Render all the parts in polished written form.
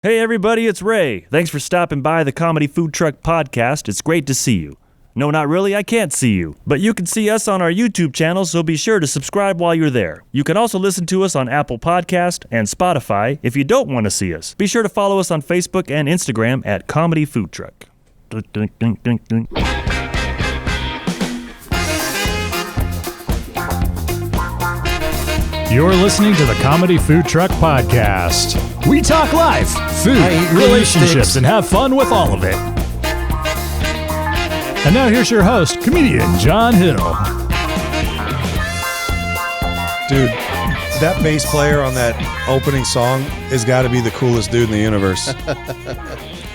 Hey everybody, it's Ray. Thanks for stopping by the Comedy Food Truck Podcast. It's great to see you. No, not really, I can't see you. But you can see us on our YouTube channel, so be sure to subscribe while you're there. You can also listen to us on Apple Podcast and Spotify if you don't want to see us. Be sure to follow us on Facebook and Instagram at Comedy Food Truck. You're listening to the Comedy Food Truck Podcast. We talk life, food, relationships, and have fun with all of it. And now here's your host, comedian John Hill. Dude, that bass player on that opening song has got to be the coolest dude in the universe.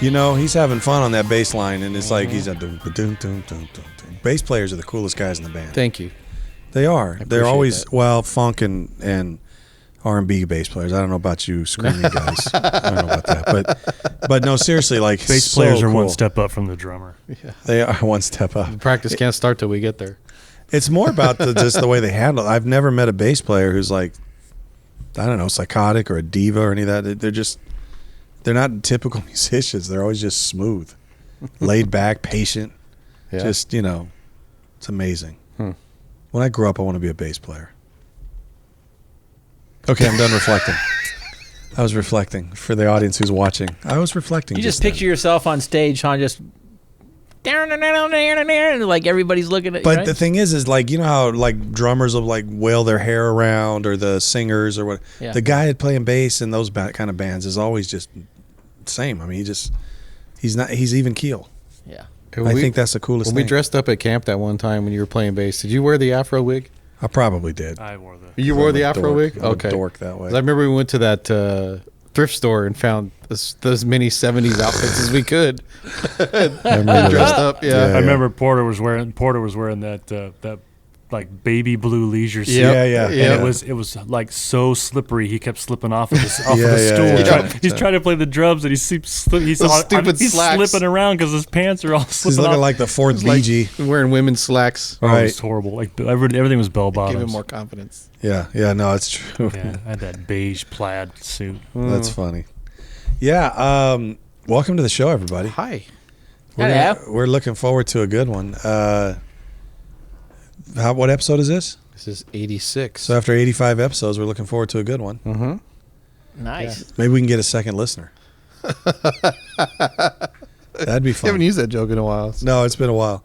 You know, he's having fun on that bass line, and it's like he's a bass players are the coolest guys in the band. Thank you. They are. They're always that. Funk and R&B bass players. I don't know about you screaming guys. I don't know about that, but no, seriously, like Bass so players are cool. one step up from the drummer. Yeah. They are one step up. The practice can't start till we get there. It's more about just the way they handle it. I've never met a bass player who's like, I don't know, psychotic or a diva or any of that. They're not typical musicians. They're always just smooth, laid back, patient. Yeah. Just, it's amazing. When I grow up, I want to be a bass player. Okay, I'm done reflecting. I was reflecting for the audience who's watching. I was reflecting. You just picture yourself on stage, Sean, just like everybody's looking at you. But right? the thing is like, you know how like drummers will like wail their hair around, or the singers or what? Yeah. The guy that playing bass in those kind of bands is always just the same. I mean, he's even keel. Yeah. I think that's the coolest When thing. we dressed up at camp that one time when you were playing bass, did you wear the afro wig? I probably did. I wore the... You wore the afro wig? I'm a Okay. dork that way. 'Cause I remember we went to that thrift store and found those many 70s outfits as we could. I remember Dressed that. up, yeah. I remember Porter was wearing that like baby blue leisure suit. Yep. Yeah. And it was like so slippery. He kept slipping off of the stool. yeah. He's trying to play the drums, and he's Those stupid he's slacks. slipping around because his pants are all He's slipping looking off. like the fourth Like BG. wearing women's slacks. Oh, it Right. was horrible. Like everything was bell Give bottoms. him more confidence. Yeah, no, it's true. Yeah, I had that beige plaid suit. That's funny. Yeah, welcome to the show, everybody. Hi. We're looking forward to a good one. What episode is this? This is 86. So after 85 episodes, we're looking forward to a good one. Mm-hmm. Nice. Maybe we can get a second listener. That'd be You fun. haven't used that joke in a while. No, it's been a while.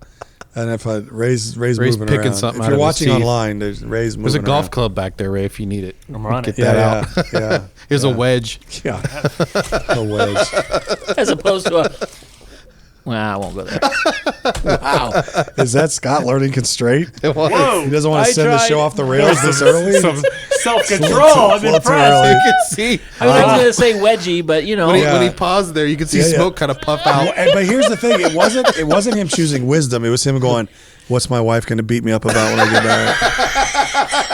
And if Ray's moving picking around. something If out you're of his watching teeth. online, there's Ray's moving There's a golf around. club back there, Ray, if you need it. I'm on it. Get that out. Yeah. Here's a wedge. Yeah. A wedge. As opposed to a. Well, I won't go there. Wow. Is that Scott learning constraint? Whoa! He doesn't want to I send the tried. show off the rails this early? Some self-control. I'm Little too impressed. early. You can see I was going to say wedgie, but when he Yeah. paused there, you could see Yeah, yeah. smoke kind of puff out. But here's the thing: it wasn't him choosing wisdom. It was him going, "What's my wife going to beat me up about when I get back?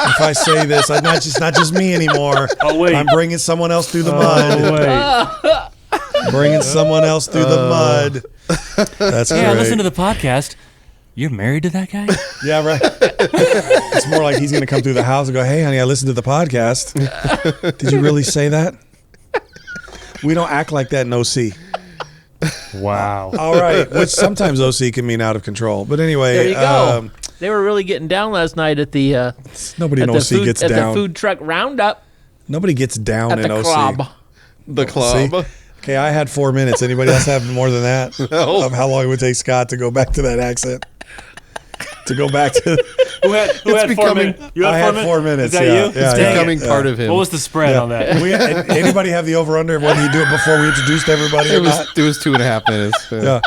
If I say this, I'm not just me anymore. Oh, wait. I'm bringing someone else through the mud. Oh, wait. Bringing someone else through the mud." That's Yeah, great. listen to the podcast. You're married to that guy? Yeah, right. It's more like he's going to come through the house and go, "Hey, honey, I listened to the podcast. Did you really say that?" We don't act like that in OC. Wow. All right, which sometimes OC can mean out of control. But anyway, there you go. They were really getting down last night at the nobody in at the OC gets at down. the food truck roundup Nobody gets down at in the OC. club. The club. See? Okay, I had 4 minutes. Anybody else have more than that? No. Of how long it would take Scott to go back to that accent? To go back to... Who had 4 becoming- minutes? You I had 4 minutes. Is that yeah, you? Yeah, It's yeah, becoming yeah. part of him. What was the spread on that? Anybody have the over-under of whether you do it before we introduced everybody or not? It was 2.5 minutes. Yeah.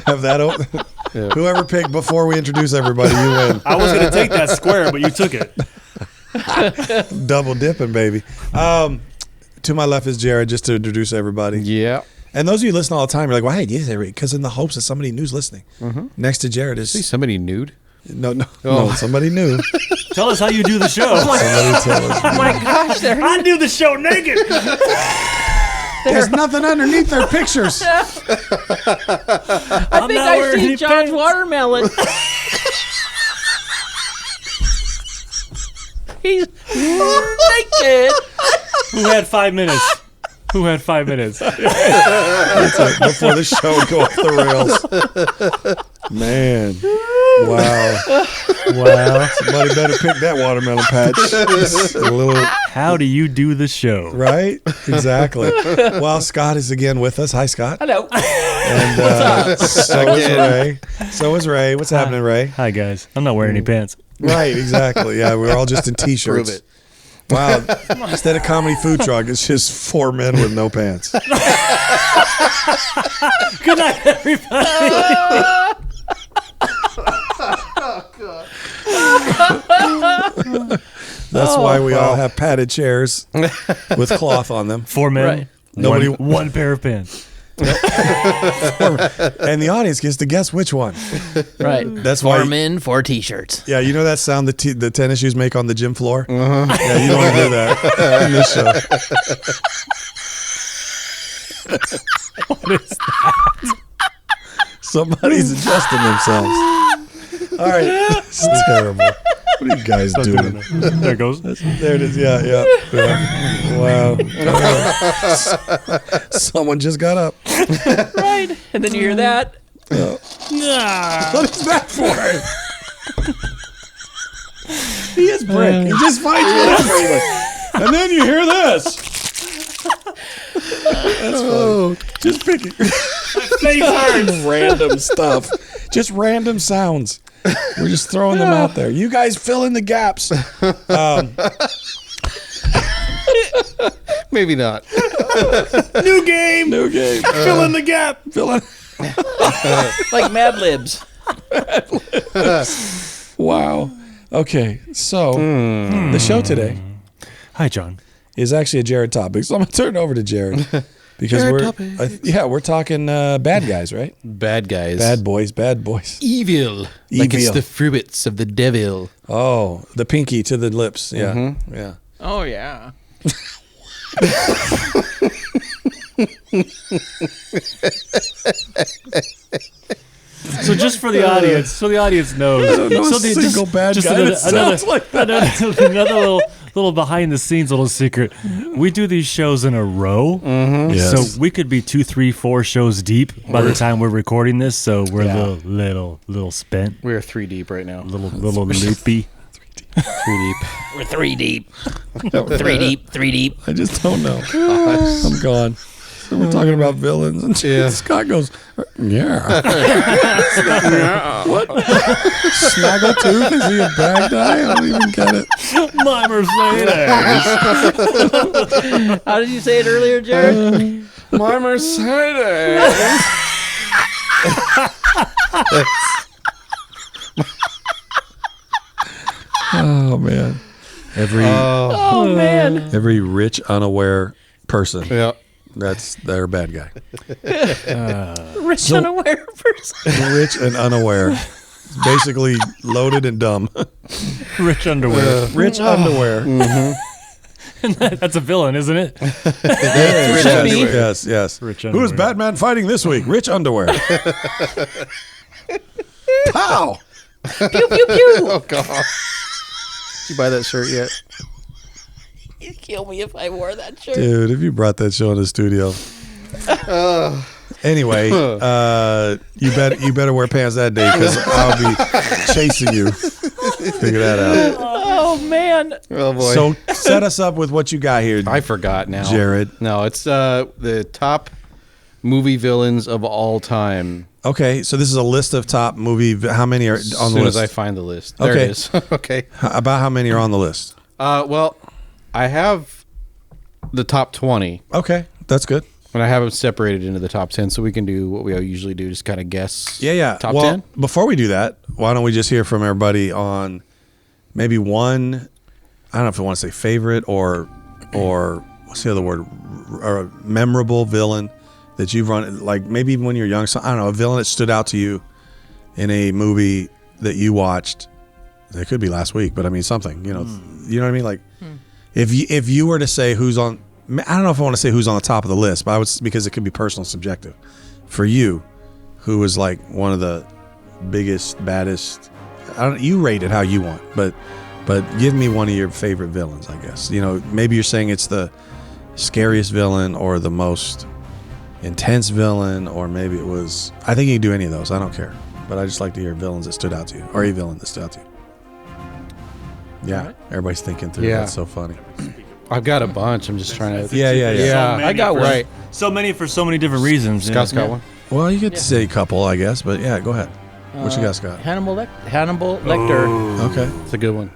Have that open. Yeah. Whoever picked before we introduce everybody, you win. I was going to take that square, but you took it. Double dipping, baby. To my left is Jared, just to introduce everybody. Yeah. And those of you listen all the time, you're like, "Why did you?" Because in the hopes that somebody new's listening. Next to Jared See is somebody nude? no, Oh. somebody new. Tell us how you do the show. Somebody tell us. Oh my gosh, I do the show naked. There's nothing underneath their pictures. I think not I wearing see any John's pants. watermelon. He's naked. Who had 5 minutes? Who had 5 minutes? Before the show would go off the rails. Man. Wow. Somebody better pick that watermelon patch. Just a little, How do you do the show? right? Exactly. Well, Scott is again with us. Hi, Scott. Hello. And so is Ray. So is Ray. What's happening, Ray? Hi, guys. I'm not wearing any pants. Right, exactly. Yeah, we're all just in t-shirts. Prove it. Wow. Instead of comedy food truck, it's just 4 men with no pants. Good night, everybody. That's why we all have padded chairs with cloth on them. 4 men. Right. Nobody- One pair of pants. And the audience gets to guess which one. Right. That's why. 4 men, 4 t-shirts. Yeah, you know that sound the tennis shoes make on the gym floor? Yeah, you don't want to hear that in this show. What is that? Somebody's adjusting themselves. All right. It's terrible. What are you guys doing? There it goes. There it is. Yeah. Wow. Someone just got up. Right. And then you hear that. Nah. What is that for? He is brick. He just finds whatever. And then you hear this. That's funny. Just picking random stuff. Just random sounds. We're just throwing them out there. You guys fill in the gaps. Maybe not. New game. Fill in the gap. Like Mad Libs. Wow. Okay, so the show today Hi, John. is actually a Jared topic. So I'm gonna turn it over to Jared because we're talking bad guys, right? Bad guys. Bad boys. Evil. Like it's Evil. the fruits of the devil. Oh, the pinky to the lips. Yeah, yeah. Oh, yeah. So just for the audience, so the audience knows. know a so single bad guy that sounds like that. another little behind the scenes little secret. We do these shows in a row, Yes. so we could be 2, 3, 4 shows deep by the time we're recording this. So we're a little spent, We're 3 deep right now. little loopy. 3 deep. We're 3 deep. 3 deep. 3 deep. I just don't know. I'm gone. So we're talking about villains, and Scott goes, "Yeah, what? Snaggletooth? Is he a bad guy? I don't even get it." My Mercedes. How did you say it earlier, Jared? My Mercedes. Oh man! Oh, man. Every rich, unaware person, Yeah. they're a bad guy. Rich, unaware person. Rich and unaware, basically loaded and dumb. Rich underwear. Rich underwear. That's a villain, isn't it? Yes, yes. Rich Who is underwear. Batman fighting this week? Rich underwear. Pow! Pew, pew, pew. Oh, God. Did you buy that shirt yet? You'd kill me if I wore that shirt. Dude, if you brought that show in the studio. Anyway, you better wear pants that day because I'll be chasing you. Figure that out. Oh, man. Oh, boy. So set us up with what you got here, I forgot now. Jared. No, it's the top movie villains of all time. Okay, so this is a list of top movie. How many are on As the soon list? as I find the list. There Okay. it is. Okay. About how many are on the list? Well, I have the top 20, Okay, that's good. and I have them separated into the top 10, so we can do what we usually do, just kind of guess. Yeah. Top well, 10? Before we do that, why don't we just hear from everybody on maybe one? I don't know if I want to say favorite or what's the other word? Or a memorable villain that you've run, like maybe even when you're young. So I don't know, a villain that stood out to you in a movie that you watched. It could be last week, but I mean something. You know what I mean? Like if you were to say who's on, I don't know if I want to say who's on the top of the list, but I would, because it could be personal, subjective. For you, who was like one of the biggest, baddest? You rate it how you want, but give me one of your favorite villains. I guess maybe you're saying it's the scariest villain or the most intense villain, or maybe it was. I think you can do any of those. I don't care, but I just like to hear villains that stood out to you, or a villain that stood out to you. Yeah, everybody's thinking through. Yeah. That's so funny. I've got a bunch. I'm just trying to. Yeah. I got one. Right. So many for so many different reasons. Scott's got one. Well, you get to say a couple, I guess, but yeah, go ahead. What you guys got? Hannibal Lecter. Okay. It's a good one.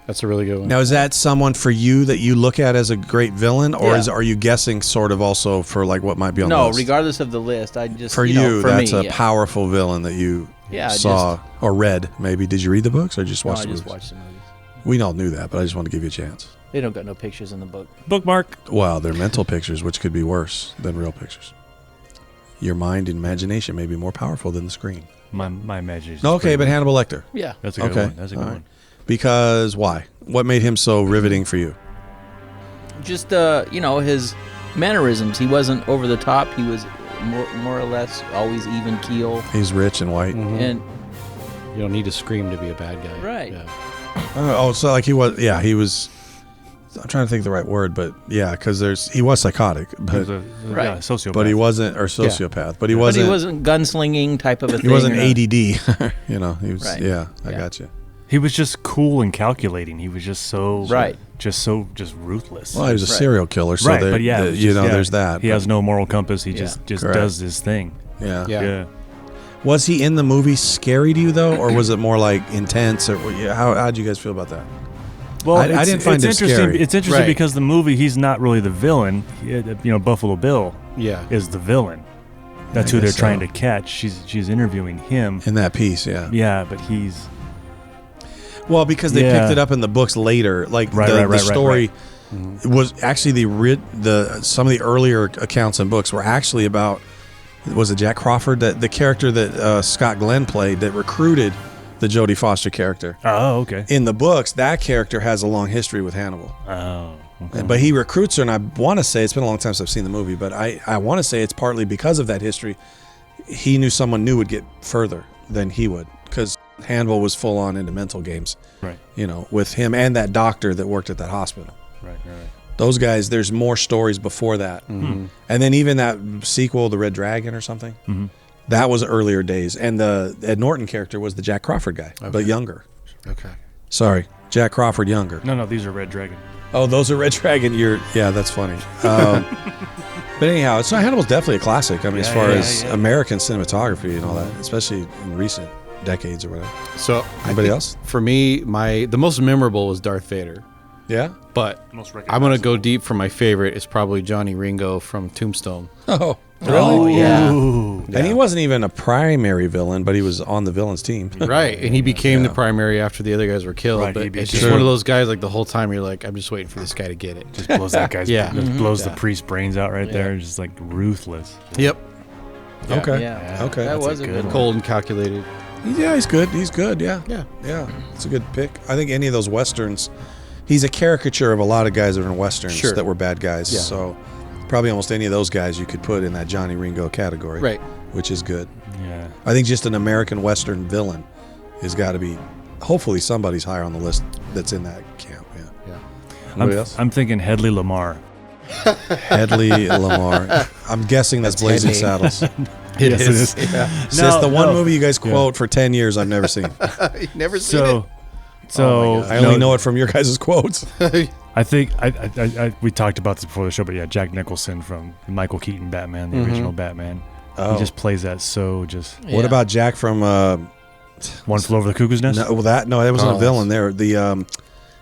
That's a really good one. Now, is that someone for you that you look at as a great villain, or Yeah. are you guessing sort of also for like what might be on the No, list? regardless of the list, I just For you know, you, for that's me, a powerful villain that you Yeah, saw or read. Maybe did you read the books or just No, watch I the just movies? watched the movies. We all knew that, but I just want to give you a chance. They don't got no pictures in the book. Bookmark. Well, they're mental pictures, which could be worse than real pictures. Your mind and imagination may be more powerful than the screen. My imagination. No, okay, but Hannibal Lecter. Yeah. That's a good Okay, one. That's a good all right. one. Because why? What made him so riveting for you? Just his mannerisms. He wasn't over the top. He was more or less always even keel. He's rich and white. And You don't need to scream to be a bad guy. Right. Yeah. So like he was. Yeah, he was. I'm trying to think of the right word, but yeah, because he was psychotic, He but was a Right. sociopath. but he wasn't, or sociopath, but he wasn't. gunslinging type of a thing. He wasn't or- ADD. You know, he was. Right. Yeah, I Yeah. got you. He was just cool and calculating. He was just so Right. just ruthless. Well, he was a Right. serial killer, so right, there, but yeah, it was you just- know, yeah, there's that. He but- has no moral compass. He Yeah. just Correct. does his thing. Yeah. Yeah. Yeah. Was he in the movie scary to you though, or was it more like intense? Or how did you guys feel about that? Well, I didn't find it's him interesting. scary. It's interesting Right. because the movie, he's not really the villain. Buffalo Bill Yeah. is the villain. That's I who they're guess trying so. to catch. She's interviewing him. In that piece, yeah. Yeah, but he's Well, because they Yeah. picked it up in the books later, like Right, the right, story was actually some of the earlier accounts and books were actually about. Was it Jack Crawford, that the character that Scott Glenn played that recruited the Jodie Foster character? oh okay. In the books, that character has a long history with Hannibal. Oh, okay. But he recruits her, and I want to say, it's been a long time since I've seen the movie, but I want to say it's partly because of that history. He knew someone new would get further than he would, because Hannibal was full on into mental games, Right. with him and that doctor that worked at that hospital. Right. Those guys, there's more stories before that. Mm-hmm. And then even that sequel, The Red Dragon or something, that was earlier days. And the Ed Norton character was the Jack Crawford guy, but younger. Okay. Sorry, Jack Crawford younger. No, these are Red Dragon. Oh, those are Red Dragon. Yeah, that's funny. But anyhow, so Hannibal's definitely a classic. I mean, as far as American cinematography and all that, especially in recent decades or whatever. So Anybody else? for me, the most memorable was Darth Vader. Yeah. But Most I'm gonna go deep for my favorite. It's probably Johnny Ringo from Tombstone. Oh, Oh yeah. and he wasn't even a primary villain, but he was on the villain's team. Right, and he became the primary after the other guys were killed. Right, but he it's just became- one of those guys. Like the whole time, you're like, I'm just waiting for this guy to get it. Just blows that guy's Yeah. just blows Yeah. the priest's brains out right there. Just like ruthless. Yep. Okay. Yeah. Okay. That That's was a a good good one. one. Cold and calculated. Yeah, he's good. He's good. Yeah. Yeah. Yeah. It's a good pick. I think any of those westerns, he's a caricature of a lot of guys that are in westerns Sure. that were bad guys. Yeah. So probably almost any of those guys you could put in that Johnny Ringo category. Right. Which is good. Yeah. I think just an American Western villain has got to be. Hopefully, somebody's higher on the list that's in that camp. Yeah. Yeah. Anybody else? I'm thinking Headley Lamar. Headley Lamar. I'm guessing that's Blazing Headley. Saddles. It Yes, it is. is. Yeah. It's the one no. movie you guys quote for 10 years I've never seen. Never seen So, Oh my I only know it from your guys' quotes. it. I think we talked about this before the show, but yeah, Jack Nicholson from Michael Keaton Batman, the original Batman. Oh. He just plays that so just. What Yeah. about Jack from One Flew Over the Cuckoo's Nest. No, that wasn't Oh, a villain there. The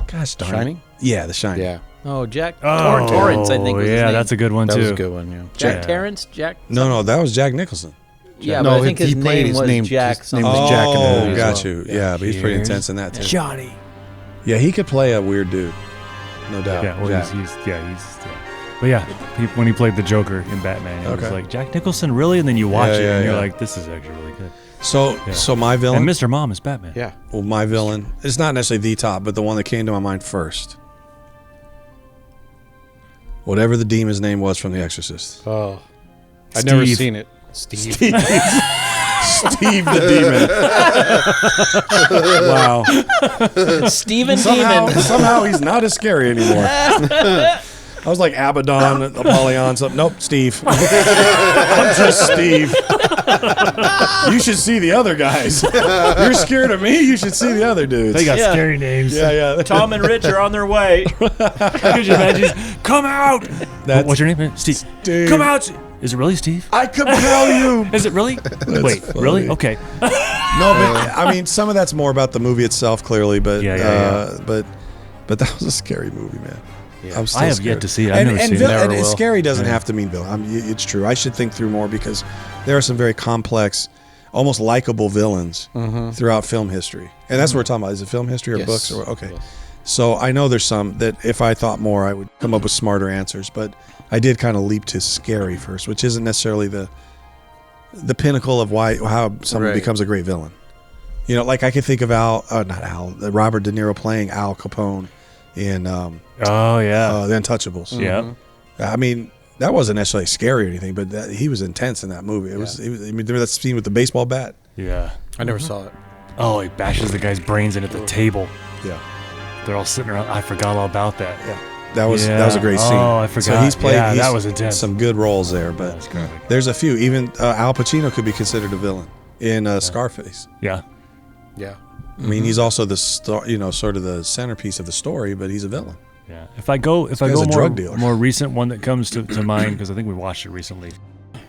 gosh darn it. Shining? Yeah, The Shining. Yeah. Oh, Jack Oh, Torrance, I think was his yeah, name. that's a good one That too. was a good one. Yeah. Jack Yeah. Terrence? Jack? No, that was Jack Nicholson. Yeah, No, but I think he his played name his was name- Jack his name something. was Jack in the Oh, movie as got well. you. Yeah, but he's pretty Here's intense in that too. Johnny. Yeah, he could play a weird dude. No doubt. Yeah, well, Jack. he's. But yeah, when he played the Joker in Batman, it was Okay. like Jack Nicholson, really? And then you watch Yeah, it, yeah, and you're yeah. like, this is actually really good. So my villain. And Mr. Mom is Batman. Yeah. Well, my villain. It's not necessarily the top, but the one that came to my mind first. Whatever the demon's name was from The Exorcist. Oh. I'd never Steve. seen it. Steve. Steve the demon. Wow. Steven Demon. Somehow he's not as scary anymore. I was like Abaddon, Apollyon, something. Nope, Steve. I'm just Steve. You should see the other guys. You're scared of me? You should see the other dudes. They got Yeah. scary names. yeah. Tom and Rich are on their way. Could you imagine? Come out. That's What's your name? Steve. Steve. Come out. Is it really Steve? I compel you. Is it really? Wait, funny. really? Okay. No, but I mean, some of that's more about the movie itself, clearly. But Yeah. but that was a scary movie, man. Yeah. I'm still I have scared. yet to see it. I've never seen it. Never And will. scary doesn't Yeah. have to mean villain. It's true. I should think through more because there are some very complex, almost likable villains throughout film history. And that's what we're talking about. Is it film history or Yes. books? Or okay. Yes. So I know there's some that if I thought more, I would come up with smarter answers. But I did kind of leap to scary first, which isn't necessarily the pinnacle of how someone Right. becomes a great villain. You know, like I could think of Robert De Niro playing Al Capone in Oh yeah. The Untouchables. Yeah. I mean, that wasn't necessarily scary or anything, but he was intense in that movie. It was. I mean, there was that scene with the baseball bat. Yeah. I never saw it. Oh, he bashes the guy's brains in at the table. Yeah, They're all sitting around. I forgot all about that. yeah. That was a great scene. Oh, I forgot. So he's played. Yeah, he's that was intense. Some good roles there, but That's great. there's a few. Even Al Pacino could be considered a villain in Scarface. Yeah. Yeah. I mean, he's also the star, sort of the centerpiece of the story, but he's a villain. Yeah. If I go guy's a drug dealer. more recent one that comes to mind because I think we watched it recently,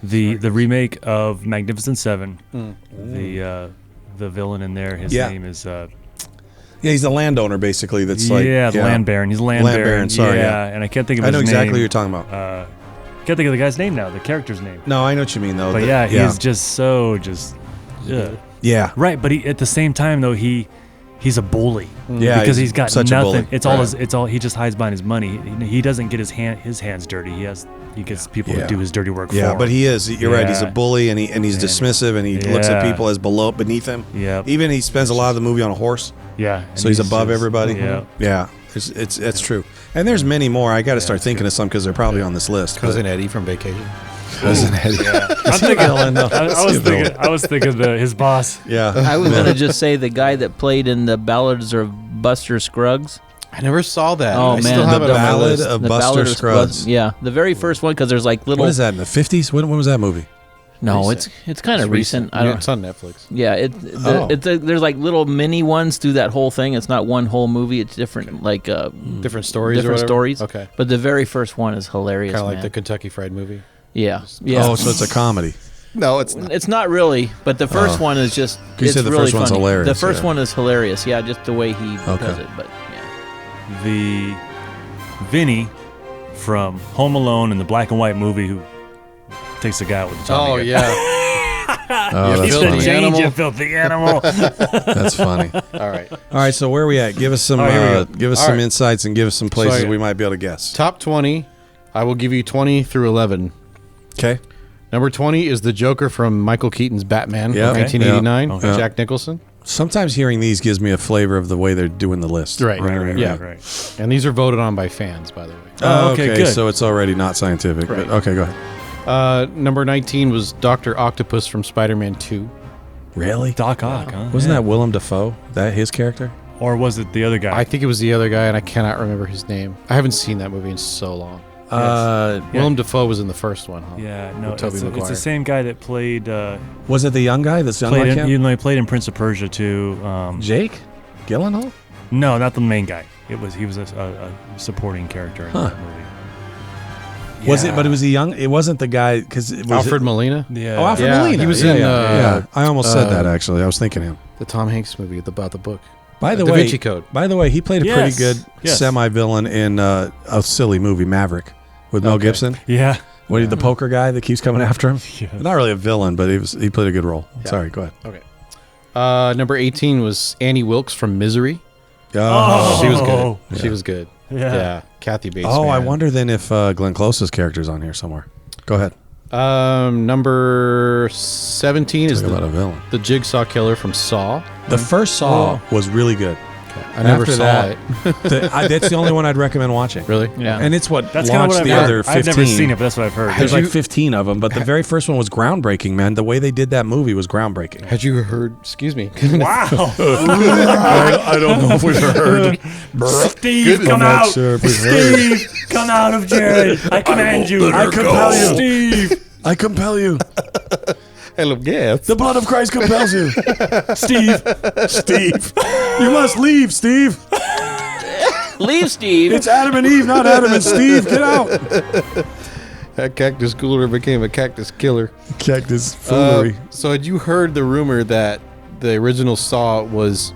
the remake of Magnificent Seven, the villain in there, his Yeah. name is Yeah, he's the landowner basically. That's like the land baron. He's the land baron. Sorry, yeah, and I can't think of I his know name. exactly what you're talking about. Can't think of the guy's name now. The character's name. No, I know what you mean though. But yeah, he's just yeah. right. But he, at the same time though, he's a bully. Yeah, because he's he's got such a nothing. bully. It's all he just hides behind his money. He doesn't get his hands dirty. He gets people to do his dirty work for Yeah, him. but he is. You're right. He's a Yeah. bully, and he's dismissive, and he looks at Yeah. people as beneath him. Yep. Even he spends a lot of the movie on a horse, Yeah. and so he's above everybody. Yeah. Yeah. It's true. And there's many more. I got to start thinking of some because they're probably on this list. Cousin Eddie from Vacation. Cousin Eddie. I'm thinking. I was thinking his boss. Yeah. I was gonna just say the guy that played in the Ballads of Buster Scruggs. I never saw that. Oh, I man. still have The it on my Ballad list. of The Buster Ballad of Scruggs. Yeah, the very first one because there's like little. What is that in the 50s? When was that movie? No, Recent. it's kind of recent. I Yeah, don't. it's on Netflix. Yeah, Oh. there's like little mini ones through that whole thing. It's not one whole movie. It's different, like Different stories. or different whatever? stories. Okay. But the very first one is hilarious. Kind of like man. the Kentucky Fried Movie. Yeah, yeah. Oh, so it's a comedy. No, it's not. It's not really, but the first one is just. You It's said the really first one's funny. hilarious, The first yeah. one is hilarious. Yeah, just the way he Okay. does it. But yeah. The Vinny from Home Alone in the black and white movie who takes the guy out with the Tommy Oh gun. yeah. Oh, that's filthy funny. animal. You filthy animal. That's funny. All right. All right, so where are we at? Give us some Oh, here we go. some right. insights and give us some places So I- we might be able to guess. Top 20. I will give you 20 through 11. Okay. Number 20 is the Joker from Michael Keaton's Batman Yeah. from 1989. Okay. Okay. Jack Nicholson. Sometimes hearing these gives me a flavor of the way they're doing the list. Right. Yeah. Right. And these are voted on by fans, by the way. Oh, okay, good. So it's already not scientific. Right. But okay, go ahead. Number 19 was Dr. Octopus from Spider-Man 2. Really? Doc Ock, huh? Wasn't Yeah. that Willem Dafoe? That his character? Or was it the other guy? I think it was the other guy, and I cannot remember his name. I haven't seen that movie in so long. Yeah. Willem Dafoe was in the first one, huh? yeah, no, With Tobey it's Maguire. the same guy that played Was it the young guy? This young played like in, him? you know, he played in Prince of Persia too. Jake Gyllenhaal? No, not the main guy. He was a supporting character in that movie. Was it? Yeah. But it was a young. It wasn't the guy because it was Alfred Molina, Yeah. Oh, Alfred Yeah, Molina. he was yeah, in, yeah. I almost said that uh, actually. I was thinking him. the Tom Hanks movie about the book. By the Da way, Vinci Code. By the way, he played a Yes. pretty good Yes. semi-villain in a silly movie, Maverick, with Mel Okay. Gibson. Yeah. What the poker guy that keeps coming after him? Yes. Not really a villain, but he played a good role. Yeah. Sorry, go ahead. Okay. Number 18 was Annie Wilkes from Misery. Oh. She was good. Yeah. She was good. Yeah. Kathy Bates. Oh, I man. wonder then if Glenn Close's character's on here somewhere. Go ahead. Number 17 is Talk about a villain. the Jigsaw Killer from Saw. The first Saw was really good. I never After saw that, it. that's the only one I'd recommend watching. Really? Yeah. And it's what That's kind of launched what I've the heard. other 15. I've never seen it, but that's what I've heard. There's like 15 of them, but the very first one was groundbreaking, man. The way they did that movie was groundbreaking. Had you heard? Excuse me. Wow. I don't know if we've heard. Steve, come I'm not out. sure if we've heard. Steve, come out of Jared. I command you. I compel you. Steve. I compel you. Hello, yes. The blood of Christ compels you. Steve. Steve. You must leave, Steve. Leave, Steve. It's Adam and Eve, not Adam and Steve. Get out. That cactus cooler became a cactus killer. Cactus foolery. So had you heard the rumor that the original Saw was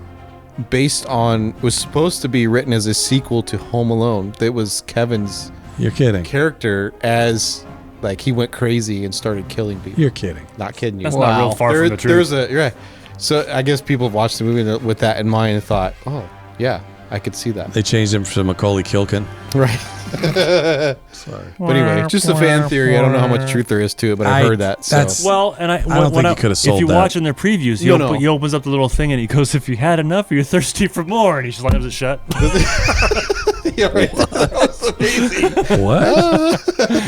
supposed to be written as a sequel to Home Alone? That was Kevin's You're kidding. character as like he went crazy and started killing people. You're kidding. Not kidding you. That's not real far from the truth. There's a right. So I guess people have watched the movie with that in mind and thought, oh yeah, I could see that. They changed him to Macaulay Culkin. Right. Sorry. But anyway, just a fan theory. I don't know how much truth there is to it, but I heard that. So. that's- Well, and I don't think he could have if sold you that. watch in their previews, he opens up the little thing and he goes, "If you had enough, you're thirsty for more," and he slams it shut. Yeah, right. What?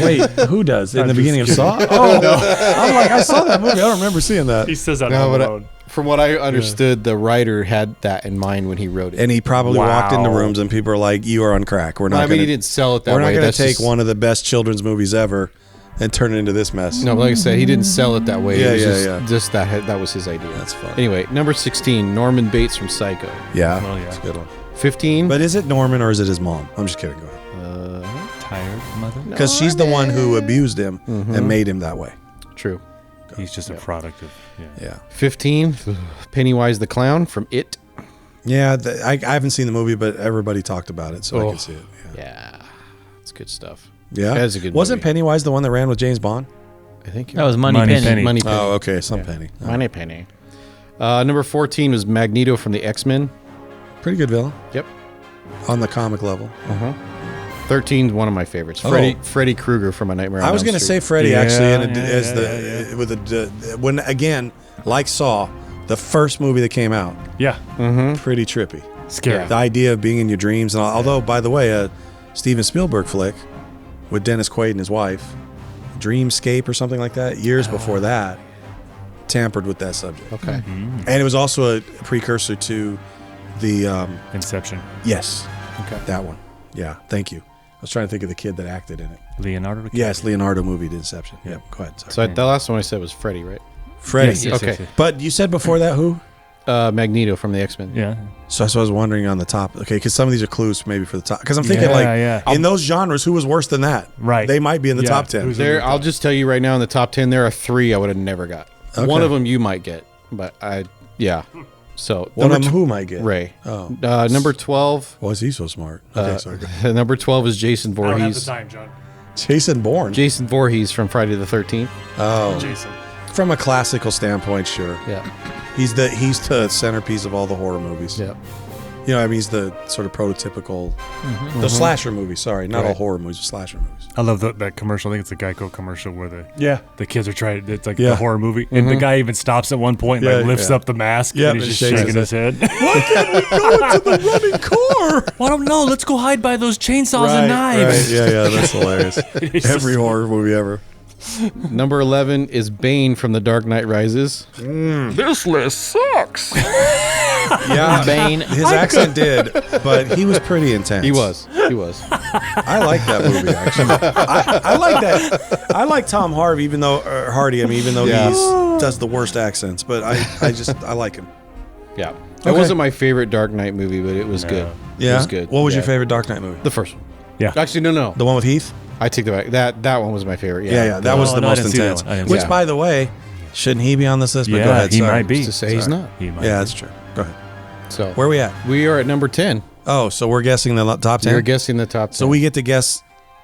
Wait, who does? In the beginning of Saw? Oh, no. I'm like, I saw that movie. I don't remember seeing that. He says that No, on but the road. from what I understood, the writer had that in mind when he wrote it. And he probably walked into Wow. rooms and people are like, "You are on crack. We're not I mean, going he didn't sell it that we're way. not going That's to take just- one of the best children's movies ever and turn it into this mess." No, like I said, he didn't sell it that way. Yeah, it was yeah, just, yeah. Just that was his idea. That's fun. Anyway, number 16, Norman Bates from Psycho. Yeah, Well, yeah. that's a good one. 15. But is it Norman or is it his mom? I'm just kidding. Go ahead. Tired mother. Because she's the one who abused him and made him that way. True. He's just a product of. Yeah. Yeah. 15, Pennywise the Clown from It. Yeah, I haven't seen the movie, but everybody talked about it, so I Oh. can see it. Yeah. Yeah, it's good stuff. Yeah. That's a good Wasn't movie. Pennywise the one that ran with James Bond? I think That was Money Moneypenny. Penny. Money Penny. Oh, okay. Some Penny. Oh, Money Penny. Number 14 was Magneto from the X-Men. pretty good villain Yep. on the comic level. 13 is one of my favorites. Oh. Freddy Krueger from A Nightmare on I was Elm going to say Street. Freddy Yeah, actually, and yeah, as yeah, the with the when again like Saw, the first movie that came out, Yeah. pretty trippy. Scary. The idea of being in your dreams, and although by the way, a Steven Spielberg flick with Dennis Quaid and his wife, Dreamscape or something like that, years before that, tampered with that subject, Okay. and it was also a precursor to the Inception. yes, Okay. that one. Yeah, thank you. I was trying to think of the kid that acted in it. Leonardo DiCaprio. Yes, Leonardo movie did Inception. Yeah, go ahead. Sorry. So the last one I said was Freddy, right? Freddy. Yes, yes, Okay. yes, yes. But you said before that who? Magneto from the X-Men. Yeah. So I was wondering on the top. Okay, because some of these are clues maybe for the top. Because I'm thinking Yeah, yeah. in those genres, who was worse than that? Right. They might be in the Yeah, top 10. who's- There, I'll just tell you right now, in the top 10, there are 3 I would have never got. Okay. One of them you might get, but yeah. So One number of them tw- who might get? Ray. Oh. Number 12. Why is he so smart? Okay, sorry. Number 12 is Jason I don't have the Voorhees. time, John. Jason Bourne. Jason Voorhees from Friday the 13th. Oh. Jason. From a classical standpoint, sure. Yeah. He's the centerpiece of all the horror movies. Yeah. You know, I mean, he's the sort of prototypical, the slasher movies. Sorry, not all Right. horror movies, slasher movies. I love that commercial. I think it's a Geico commercial where the kids are trying. It's like Yeah. the horror movie, and the guy even stops at one point, and Yeah, like lifts yeah. up the mask, Yeah, and he's and just shakes shaking his his head. Running car. Well, I don't know. Let's go hide by those chainsaws and knives. Right. Yeah, that's hilarious. Every horror movie ever. Number 11 is Bane from The Dark Knight Rises. This list sucks. Yeah, Bane. his accent did, but he was pretty intense. He was. I like that movie actually. I like that. I like Tom Hardy, even though Hardy. I mean, even though Yeah. he does the worst accents, but I like him. Yeah. It Okay. wasn't my favorite Dark Knight movie, but it was good. Yeah, It was good. What was Yeah. your favorite Dark Knight movie? The first one. Yeah. Actually, no. The one with Heath. I take that back. That one was my favorite. Yeah, that was Oh, the no, I most didn't see that intense. one. I didn't Which, see that. by the way, shouldn't he be on this list? But Yeah, go ahead. he sorry. might be. To say he's not. He might Yeah, be. that's true. Go ahead. So Where are we at? we are at number 10. Oh, so we're guessing the top 10. You're guessing the top 10. So we get to guess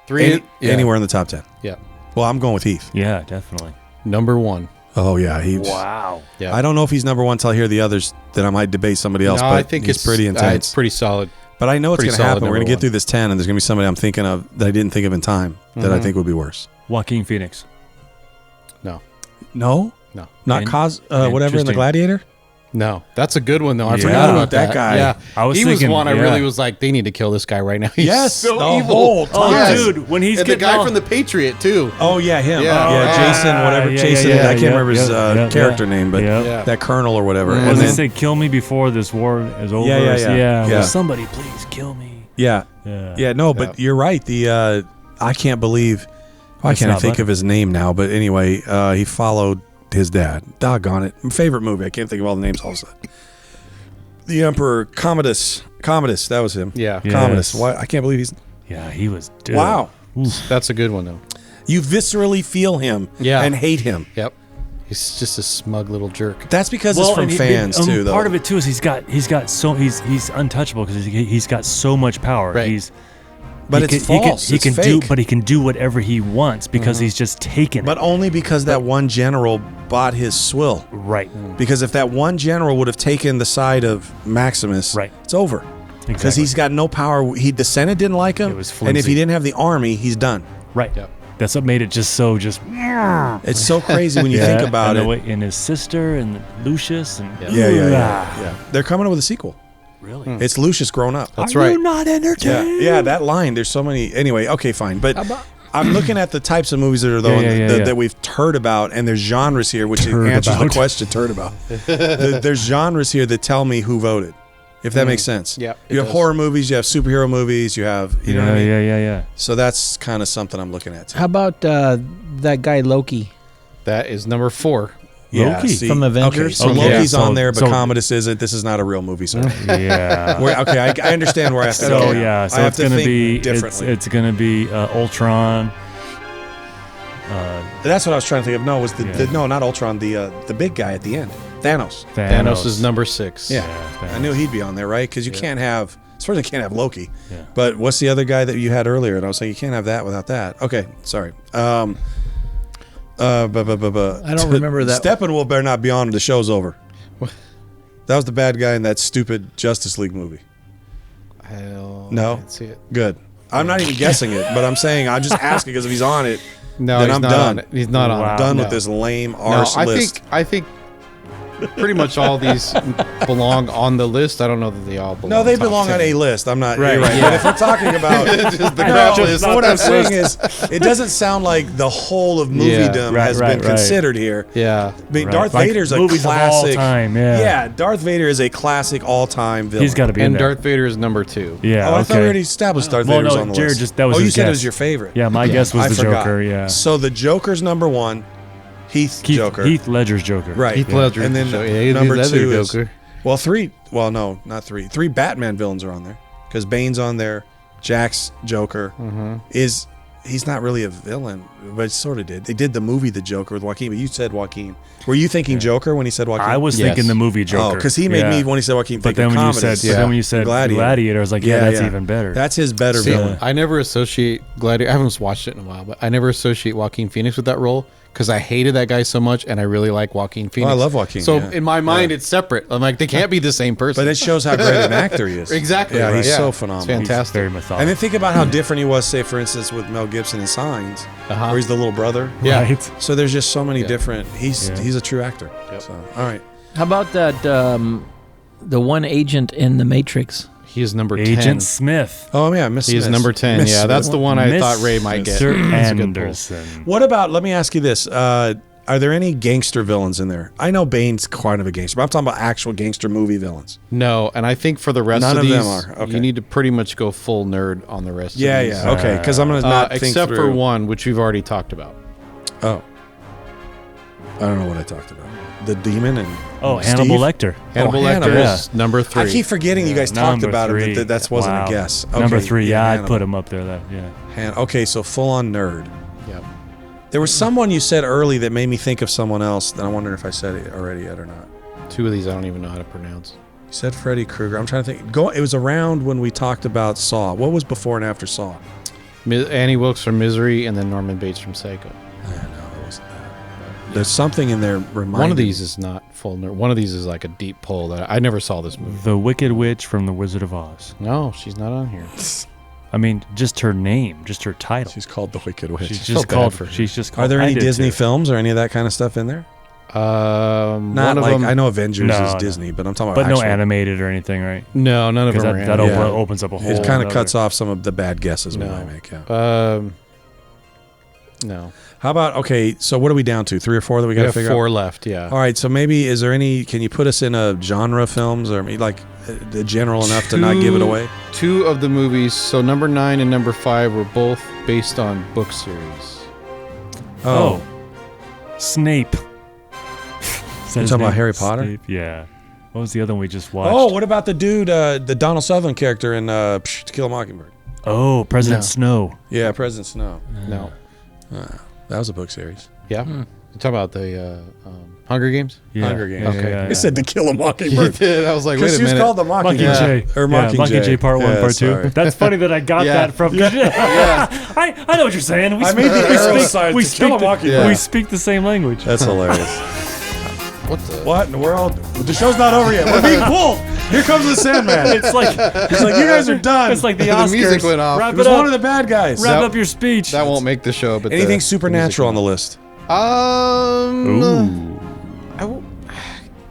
yeah. anywhere in the top 10. Yeah. Well, I'm going with Heath. Yeah, definitely. Number 1. Oh yeah, he. Wow. Yeah. I don't know if he's number one until I hear the others. Then I might debate somebody else. No, but I think he's it's pretty intense. It's pretty solid. But I know it's pretty going to solid happen. We're going number to get one. through this 10, and there's going to be somebody I'm thinking of that I didn't think of in time that I think would be worse. Joaquin Phoenix. No. No, No. not In- whatever in the interesting. Gladiator. No, that's a good one though. I Yeah. forgot about That guy. Yeah, I was he thinking, was one I yeah. really was like, they need to kill this guy right now. He's Yes, so the evil. whole time. Oh, Yes. dude, when he's and the getting guy all- from The Patriot too. Oh yeah, him. Yeah. Yeah, Jason, whatever. yeah, Jason. yeah, I can't yeah, remember his yeah, character yeah. name, but Yeah. Yeah. that colonel or whatever. Mm. And Was then, it say kill me before this war is over? Yeah, yeah, yeah. Will somebody please kill me? yeah, Yeah. yeah. No, but you're right. The I can't believe. Why It's can't I not think funny. of his name now? But anyway, he followed his dad. Doggone it! My favorite movie. I can't think of all the names all of a sudden. The Emperor Commodus. Commodus. That was him. Yeah. Yeah. Commodus. Yes. Why? I can't believe he's. Yeah, he was. Dude. Wow. That's a good one though. You viscerally feel him. Yeah. And hate him. Yep. He's just a smug little jerk. That's because it's from and fans too, though. Part of it too is he's untouchable because he's got so much power. Right. But he it's can, false. He It's can fake. do, but he can do whatever he wants because he's just taken But it. only because that one general bought his swill. Right. Because if that one general would have taken the side of Maximus, Right. it's over. Because Exactly. he's got no power. The Senate didn't like him. It was and if flimsy. he didn't have the army, he's done. Right. Yep. That's what made it just so just. It's so crazy when you think about and it. the way- and his sister and Lucius and Yeah. They're coming up with a sequel. Really? It's Lucius grown up. That's Are right. you not entertained? Yeah, that line. There's so many. Anyway, okay, fine. But I'm looking at the types of movies that are though Yeah. that we've heard about, and there's genres here, which Turd answers the about. question. Turd about. There's genres here that tell me who voted, if that makes sense. Yeah, it You have does. horror movies, you have superhero movies, you have you know what I mean. Yeah. So that's kind of something I'm looking at. Too. How about that guy Loki? That is number 4. Loki from Avengers? Okay, so Okay, Loki's so- on there, but so- Commodus isn't. This is not a real movie, so. Yeah. Okay, I understand where I have to go. So now. yeah, so I have it's to gonna think be differently. it's gonna be Ultron. That's what I was trying to think of. No, it was Yeah. no, not Ultron. The big guy at the end, Thanos. Thanos is number 6. Yeah, Thanos. I knew he'd be on there, right? Because you can't have. As far as you can't have Loki. Yeah. But what's the other guy that you had earlier? And I was saying you can't have that without that. Okay, sorry. I I don't remember that. Steppenwolf better not be on. The show's over. That was the bad guy in that stupid Justice League movie. No? I can't see it. Good. I'm not even guessing it, but I'm saying I'm just asking because if he's on it, No, then he's I'm not done. on it. He's not on Wow. it. Done No. with this lame No, arse list. I think pretty much all these belong on the list. I don't know that they all belong. No, they top belong 10. on a list. I'm not. Right, You're right. yeah. But if we're talking about Just the No, crap list. what I'm saying is, it doesn't sound like the whole of Yeah. moviedom Right, has right, been right. considered here. Yeah. I mean, Right. Darth Like Vader's a movies of all classic. time, yeah. Darth Vader is a classic all-time villain. He's got to be in And there. Darth Vader is number 2. Yeah. Oh, I okay. thought we already established Darth Well, Vader was no, on the Jared list. just- that was oh, you his said it guess. was your favorite. Yeah, my guess was I the forgot. Joker. Yeah. So the Joker's number 1. Heath Joker. Heath Ledger's Joker. Right. Heath Ledger. And then He's number Ledger 2 is Joker. well, 3. Well, no, not 3. 3 Batman villains are on there because Bane's on there. Jack's Joker is. He's not really a villain, but it sort of did. They did the movie The Joker with Joaquin, but you said Joaquin. Were you thinking Joker when he said Joaquin? I was Yes. thinking the movie Joker. Oh, because he made me when he said Joaquin. But think then of when you Commodus. said, but then when you said Gladiator, I was like, yeah, that's even better. That's his better See, villain. I never associate Gladiator. I haven't watched it in a while, but I never associate Joaquin Phoenix with that role because I hated that guy so much, and I really like Joaquin Phoenix. I love Joaquin, So yeah. in my mind, it's separate. I'm like, they can't be the same person. But it shows how great an actor he is. Exactly, Yeah, right. he's Yeah. so It's phenomenal. fantastic. He's very methodical. And then think about how different he was, say, for instance, with Mel Gibson in Signs, where he's the little brother. Yeah. Right? So there's just so many Yeah. different. He's a true actor. Yep. So all right. How about that? The one agent in the Matrix. He is number 10. Agent Smith. Oh yeah, Miss. He is Smith. number 10. Miss Yeah, Smith. that's the one I thought Ray might get. Mr. That's a good pull. Anderson. What about? Let me ask you this. Are there any gangster villains in there? I know Bane's quite of a gangster, but I'm talking about actual gangster movie villains. No, and I think for the rest None of of these, them are. Okay. you need to pretty much go full nerd on the rest Yeah, of these. yeah. Okay, because I'm gonna not think except through. for one, which we've already talked about. Oh, I don't know what I talked about. The demon and Oh, Steve? Hannibal Lecter. Hannibal Hannibal. Lecter is number 3. I keep forgetting you guys talked Number about three. it. That wasn't Wow. a guess. Number Okay, 3. Yeah, I'd Hannibal. put him up there. That yeah. Okay, so full on nerd. Yep. There was someone you said early that made me think of someone else. And I wonder if I said it already yet or not. 2 of these I don't even know how to pronounce. You said Freddy Krueger. I'm trying to think. It was around when we talked about Saw. What was before and after Saw? Annie Wilkes from Misery, and then Norman Bates from Psycho. I know it wasn't that. There's something in there reminding. One of these is not full nerd. One of these is like a deep pull that I never saw this movie. The Wicked Witch from The Wizard of Oz. No, she's not on here. I mean, just her name, just her title. She's called the Wicked Witch. She's feel just bad called. for her. She's just called. Are there I any did Disney too. films or any of that kind of stuff in there? Not one of like them, I know Avengers No, is no. Disney, but I'm talking about But no actual- animated or anything, right? No, none of them Because are that animated. opens up a whole. It kind of nother- cuts off some of the bad guesses we No. might make. Yeah. No. How about okay? So what are we down to? 3 or 4 that we We got to have figure 4 out. left. Yeah. All right. So maybe is there any? Can you put us in a genre of films or like general enough to not give it away? 2 of the movies. So number 9 and number 5 were both based on book series. Oh, Snape. Is that his talking about name? Harry Potter? Snape? Yeah. What was the other one we just watched? Oh, what about the dude, the Donald Sutherland character in To Kill a Mockingbird? Oh, President No. Snow. Yeah, President Snow. No. That was a book series. Yeah. You talking about the Hunger Games? Yeah. Hunger Games. Okay. Yeah, It said To Kill a You Mockingbird. did. I was like, wait Because a she was minute. called the Mockingjay. Mockingjay. Or Yeah, Mockingjay Part 1, Yeah, Part 2. sorry. That's funny that I got Yeah. that from. I know what you're saying. We I speak, made the we arrow speak, sign we to kill a speak, the, mockingbird. we speak the same language. That's hilarious. What the? What in the world? The show's not over yet. We're being pulled. Here comes the Sandman. It's like He's like, you guys are done. it's like the The Oscars. music went off. Wrap It was it up. one of the bad guys. Wrap That- up your speech. That won't make the show, but Anything the supernatural on the music list? went off. Ooh. I w-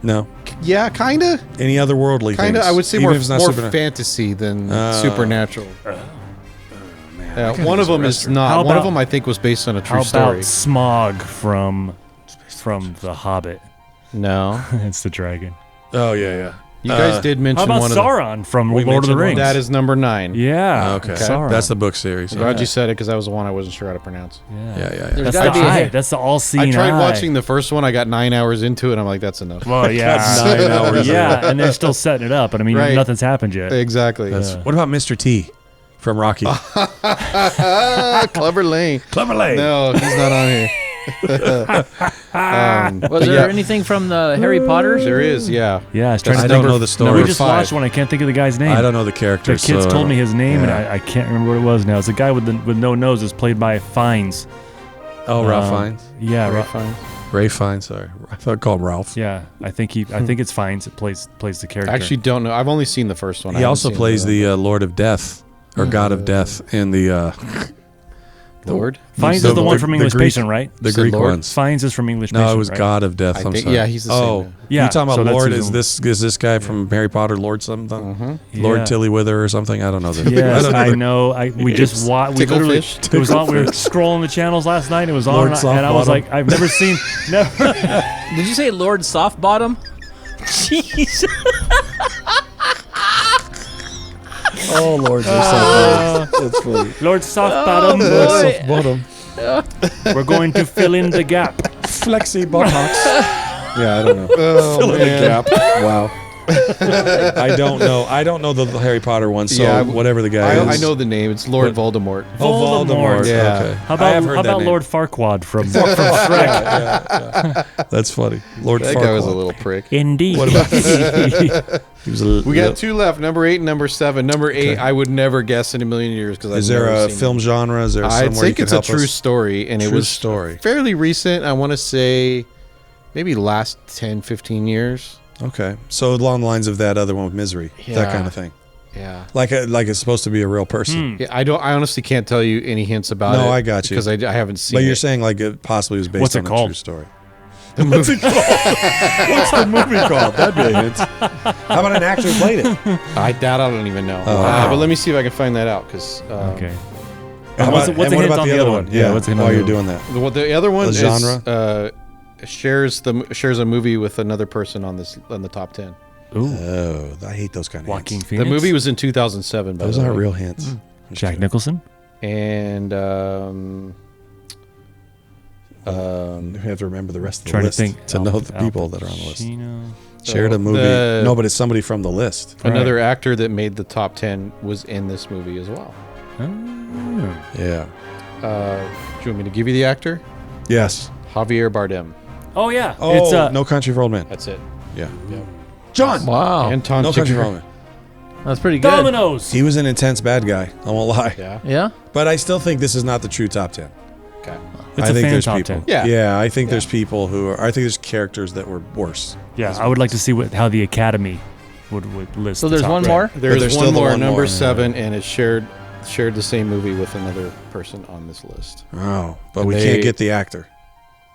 No. yeah, kind of. Any otherworldly Kind things? of. I would say Even more, if it's not more supernatural. fantasy than supernatural. I gotta One of use a them is restroom. not. How One of about- them I think was based on a true How story. about Smog from The Hobbit? No, It's the dragon. Oh yeah, you guys did How mention about one Sauron from We Lord of the mentioned one. Rings? of them. That is number 9. Yeah. Okay. Sauron. That's the book series. I'm glad you said it because that was the one I wasn't sure how to pronounce. Yeah. Yeah. There's That's gotta the be a eye. hit. That's the all-seeing I tried eye. watching the first one. I got 9 hours into it. And I'm like, that's enough. Well, yeah. 9 hours. Yeah, and they're still setting it up. But I mean, Right. nothing's happened yet. Exactly. What about Mr. T from Rocky? Clever Lane. Clever Lane. No, he's not on here. Was there anything from the Harry Potter? There is, yeah. Yeah, I was trying to I think don't know of- the story. We Number just 5. watched one. I can't think of the guy's name. I don't know the The characters. kids so- told me his name, and Yeah. I can't remember what it was now. It's a guy with no nose. It's played by Fiennes. Oh, Ralph Fiennes. Yeah, Very Ra- fine. Ray Fiennes. Sorry, I thought I called him Ralph. yeah. I think it's Fiennes that plays the character. I actually don't know. I've only seen the first one. I He haven't also seen plays other the Lord of Death or God of Death in the Lord. Fiennes the- is the one the- from the English Greek- Patient, right? the said Greek Lord? ones. Fiennes is from English No, Patient, it was right? God of Death. I I'm think- sorry. yeah, he's the same Oh, guy. Yeah, you talking so about that's Lord? his Is own- this guy from Harry Potter? Lord something? Lord Yeah. Tillywither or something? I don't know. The, Yes, I I don't know. know. We just watched. We literally. Ticklefish. It was on. We were scrolling the channels last night. It was on, Lord and I was Softbottom. like, I've never seen. Never. Did you say Lord Softbottom? Jeez. Oh Lord, that's funny. Lord Softbottom. boy. Bottom. We're going to fill in the gap. Flexi buttocks. Yeah, I don't know. Oh, Fill in the man. gap. Wow. I don't know. I don't know the Harry Potter one. So Yeah, whatever the guy is. I know the name. It's Lord Voldemort. Oh, Voldemort. Yeah. Okay. How I about have heard how that about name. Lord Farquaad from Shrek? That's funny. Lord That Farquaad. guy was a little prick. Indeed. What about- He was a, We got 2 left. Number 8 and number 7. Number 8, I would never guess in a million years because Is there a film genre? Is there I somewhere you think can it's a help true us? story, and it True was story. fairly recent. I want to say maybe last 10, 15 years. Okay, so along the lines of that other one with Misery, that Yeah. kind of thing. Yeah. Like it's supposed to be a real person. Yeah, I honestly can't tell you any hints about it. No, I got you. because I haven't seen But you're it. saying like it possibly was based What's it on a called? true story. What's it called? What's the movie called? That'd be a hint. How about an actor who played it? That I don't even know. wow. But let me see if I can find that out because Okay. How What's about- the and what hint about on the other one? Yeah, what's the hint on while the you're other one? doing that. the other one The is genre? shares a movie with another person on the top 10. Ooh. Oh, I hate those kind of Joaquin hints. Phoenix. The movie was in 2007. By Those the aren't way. real hints. Jack Nicholson. And You have to remember the rest of the Trying to list think. to know the people that are on the list. Pacino. Shared a movie. No, but it's somebody from the list. another actor that made the top 10 was in this movie as well. Oh. Yeah. Do you want me to give you the actor? Yes. Javier Bardem. Oh yeah. Oh, it's No Country for Old Men. That's it. Yeah. Yep. John. Wow. Anton No Country for Old Chigurh. Men. That's pretty good. Dominoes. He was an intense bad guy. I won't lie. Yeah. Yeah? But I still think this is not the true top 10. Okay. It's I a think fan there's top people. 10. Yeah. Yeah, I think there's people who are. I think there's characters that were worse. Yeah, I would like to see how the Academy would list. So the there's top one 10. more? there's There's still one the more, one number more. 7, and it's shared the same movie with another person on this list. Oh, but And we they- can't get the actor.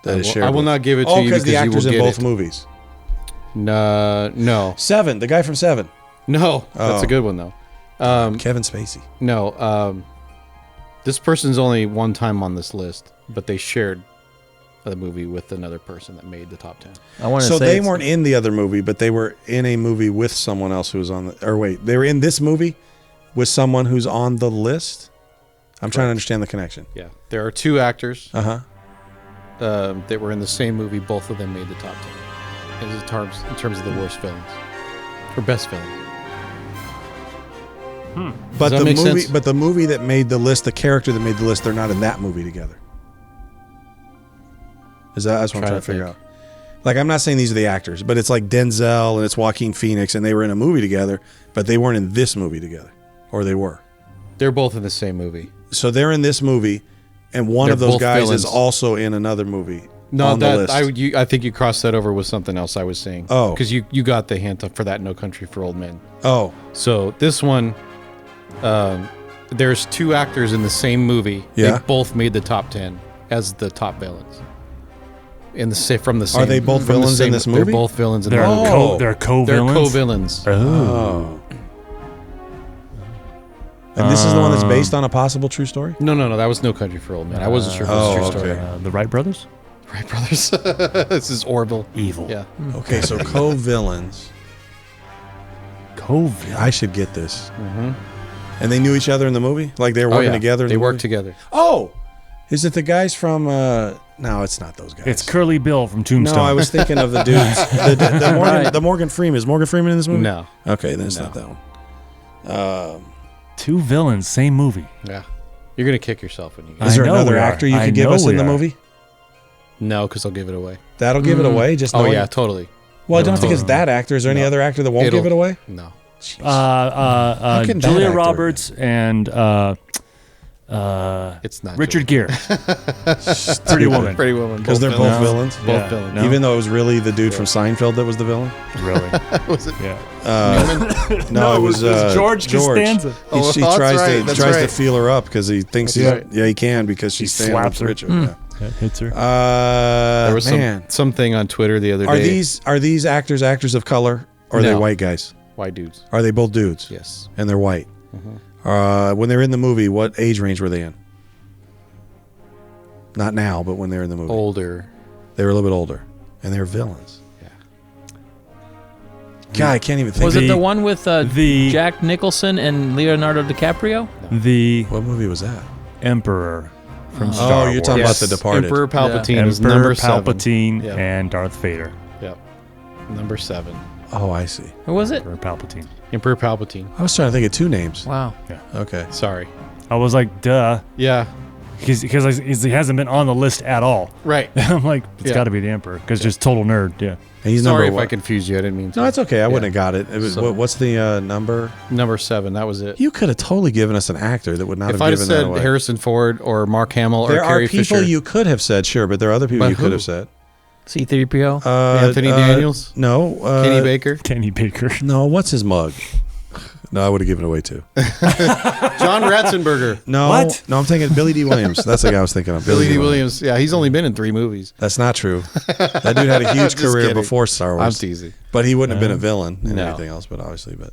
That is I shared. will with- not give it to Oh, you because the because you actors will in get both it. movies. No, Seven, the guy from Seven, no, that's Oh. a good one though. Kevin Spacey. No, this person's only one time on this list, but they shared the movie with another person that made the top 10. I want to So say they it's- weren't in the other movie, but they were in a movie with someone else who was on the. Or wait, they were in this movie with someone who's on the list. I'm trying to understand the connection. Yeah, there are two actors Uh huh. that were in the same movie. Both of them made the top 10 in terms of the worst villains or best villains. But that the make movie, sense? but the movie that made the list, the character that made the list, they're not in that movie together. That's what I'm trying to figure out. Like, I'm not saying these are the actors, but it's like Denzel and it's Joaquin Phoenix, and they were in a movie together, but they weren't in this movie together, or they were. They're both in the same movie. So they're in this movie, and one They're of those both guys villains. is also in another movie. No, on the that list. I think you crossed that over with something else I was saying. Oh. because you got the hint for that No Country for Old Men. Oh, So this one, there's two actors in the same movie. Yeah. They both made the top 10 as the top villains. From the same. Are they both from the villains in same- this They're movie? both villains in They're the movie. Oh. they're They're co-villains. co-villains. oh. And this is the one that's based on a possible true story. No. That was No Country for Old Men. I wasn't sure if it was a true Oh, story. okay. The Wright brothers. Right, brothers. This is Orville. Evil. Yeah. Okay, so co-villains. Co-villains. I should get this. And they knew each other in the movie, like they were working together. In They the worked movie? together. Oh, is it the guys from? No, it's not those guys. It's Curly Bill from Tombstone. No, I was thinking of the dudes. The Morgan Freeman. Is Morgan Freeman in this movie? No. Okay, then it's not that one. Two villains, same movie. Yeah. You're gonna kick yourself when you get Is there know another we are. actor you I could give know us in we the are. movie? No, because I'll give it away. That'll give it away. Just Oh knowing- yeah, totally. Well, I don't think it's that actor. Is there any other actor that won't It'll- give it away? No. couldn't that Julia actor Roberts and It's not Richard Julia. Gere. Pretty Woman. Pretty Woman. Because they're both villains. Both Yeah. villains. No. Even though it was really the dude from Seinfeld that was the villain. Really? Was it? Yeah. No, it was George Costanza. He, Oh, he that's tries right, to that's tries right. to feel her up because he thinks That's right. he can because she's staying slaps with her. Richard. Yeah, hits her. Yeah. There was man. something on Twitter the other Are day. these actors of color or are they No. white guys? White dudes? Are they both dudes? Yes. And they're white. When they're in the movie, what age range were they in? Not now, but when they were in the movie. Older. They were a little bit older, and they're villains. Yeah. God, I can't even think. Was of it the one with the- Jack Nicholson and Leonardo DiCaprio? The What movie was that? Emperor from Oh, Star you're Wars. talking Yes. about The Departed. Emperor Palpatine is Emperor number 7. Palpatine Yeah. and Darth Vader. Yep. Number 7. Oh, I see. Who was it? Emperor Palpatine. Emperor Palpatine. I was trying to think of two names. Wow. Okay. Sorry. I was like, duh, Yeah. because he hasn't been on the list at all. Right. I'm like, it's Yeah. got to be the Emperor because just total nerd. Yeah. And he's Sorry if number I what? confused you. I didn't mean to. No, it's okay. I wouldn't have got it. It was, So- what's the number? Number 7. That was it. You could have totally given us an actor that would not If have I'd have given that said away. Harrison Ford or Mark Hamill There or are Carrie people Fisher. you could have said, sure, but there are other people But you could who? have said. C-3PO? Anthony Daniels? No. Kenny Baker? Kenny Baker. No, what's his mug? No, I would have given it away too. John Ratzenberger. No, What? No, I'm thinking Billy D. Williams. That's the guy I was thinking of. Billy D. Williams. Yeah, he's only been in 3 movies. That's not true. That dude had a huge Just career kidding. before Star Wars. I'm teasing. But he wouldn't have been a villain and No. everything else, but obviously. But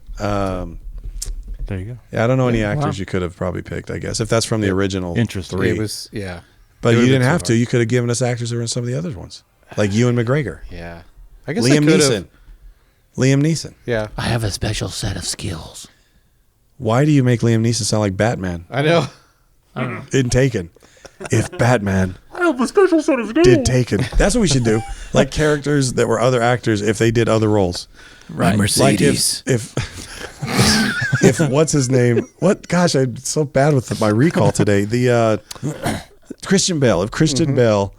There you go. yeah, I don't know any actors Wow. you could have probably picked, I guess, if that's from the original Interesting. 3. It was, yeah. But it you would've didn't been have too to. hard. You could have given us actors that were in some of the other ones, like Ewan McGregor, Yeah. I guess I Liam could've- Neeson. Liam Neeson. Yeah. I have a special set of skills. Why do you make Liam Neeson sound like Batman I know. in Taken? If Batman did Taken, that's what we should do. Like characters that were other actors if they did other roles. Right. Like if what's his name? What? Gosh, I'm so bad with my recall today. The Christian Bale. If Christian Bale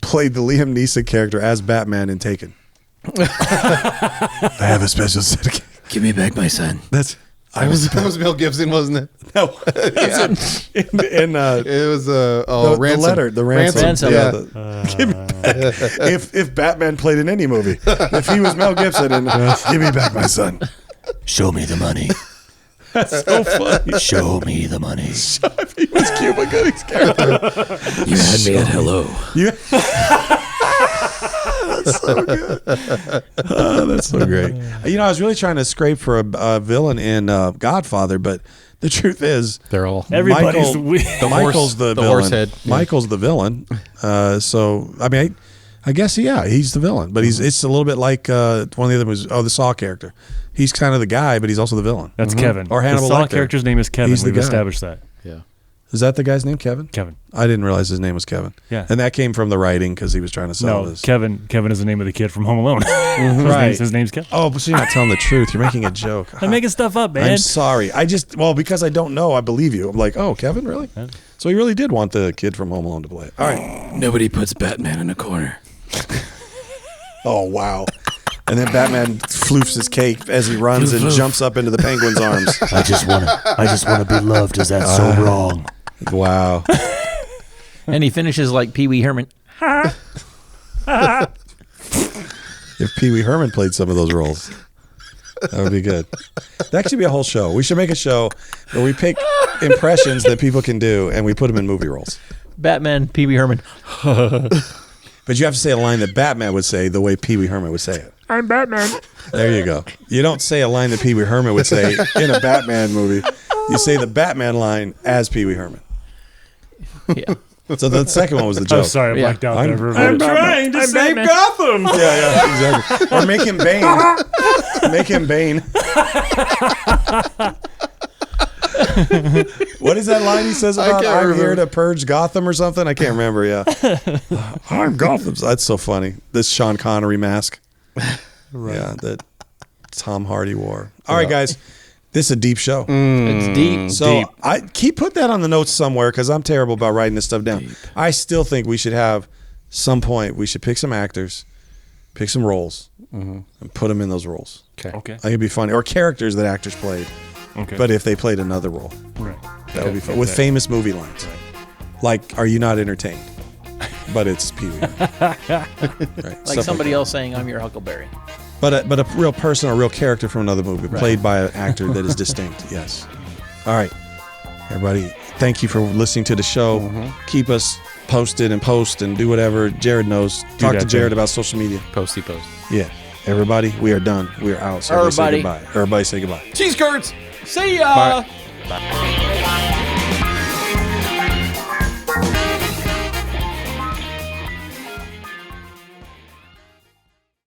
played the Liam Neeson character as Batman in Taken, I have a special set of. Give me back my son. That's That was Mel Gibson, wasn't it? no. in It was the Ransom. letter, the ransom. Ransom. Yeah, Yeah. give me back. if Batman played in any movie, if he was Mel Gibson, and give me back my son. Show me the money. So funny. Show me the money. He was Cuba Gooding's character. You had me at hello. That's so good. Oh, that's so great. You know, I was really trying to scrape for a villain in Godfather, but the truth is, They're all Everybody's Michael's the villain. horse head. Yeah. Michael's the villain. So I mean, I guess he's the villain, but it's a little bit like one of the other movies. The Saw character. He's kind of the guy, but he's also the villain. That's Kevin. Or Hannibal The Saw Lecter. character's name is Kevin. He's the We've guy. established that. Yeah. Is that the guy's name, Kevin? Kevin. I didn't realize his name was Kevin. Yeah. And that came from the writing because he was trying to sell No, this. Kevin. Kevin is the name of the kid from Home Alone. Right. His name's Kevin. Oh, but so you're not telling the truth. You're making a joke. I'm making stuff up, man. I'm sorry. Because I don't know, I believe you. I'm like, oh, Kevin, really? So he really did want the kid from Home Alone to play it. All right. Nobody puts Batman in a corner. Oh, wow. And then Batman floofs his cake as he runs and jumps up into the penguin's arms. I just wanna be loved. Is that so wrong? Wow. And he finishes like Pee Wee Herman. If Pee Wee Herman played some of those roles, that would be good. That should be a whole show. We should make a show where we pick impressions that people can do and we put them in movie roles. Batman, Pee Wee Herman. But you have to say a line that Batman would say the way Pee Wee Herman would say it. I'm Batman. There you go. You don't say a line that Pee Wee Herman would say in a Batman movie. You say the Batman line as Pee Wee Herman. Yeah. So the second one was the joke. Oh, sorry, I blacked out I'm- there. I'm trying to save Gotham. Yeah, exactly. Or make him Bane. Make him Bane. What is that line he says about can't I'm here remember. to purge Gotham or something? I can't remember, yeah. I'm Gotham. That's so funny. This Sean Connery mask. Yeah, that Tom Hardy wore. All right, guys. This is a deep show. It's deep. So I put that on the notes somewhere because I'm terrible about writing this stuff down. I still think we should have some point. We should pick some actors, pick some roles, and put them in those roles. Okay. I think it'd be funny, or characters that actors played. Okay. But if they played another role, Right. that would be fun with famous movie lines, like "Are you not entertained?" But it's Pee Wee. Right. Like somebody else saying, I'm your Huckleberry. But a real person, a real character from another movie, played by an actor that is distinct. Yes. All right, everybody. Thank you for listening to the show. Keep us posted and post and do whatever Jared knows. Talk that to Jared thing. about social media. Posty post. Yeah. Everybody, we are done. We are out. So everybody say Everybody. goodbye. Everybody say goodbye. Cheese curds. See ya. Bye.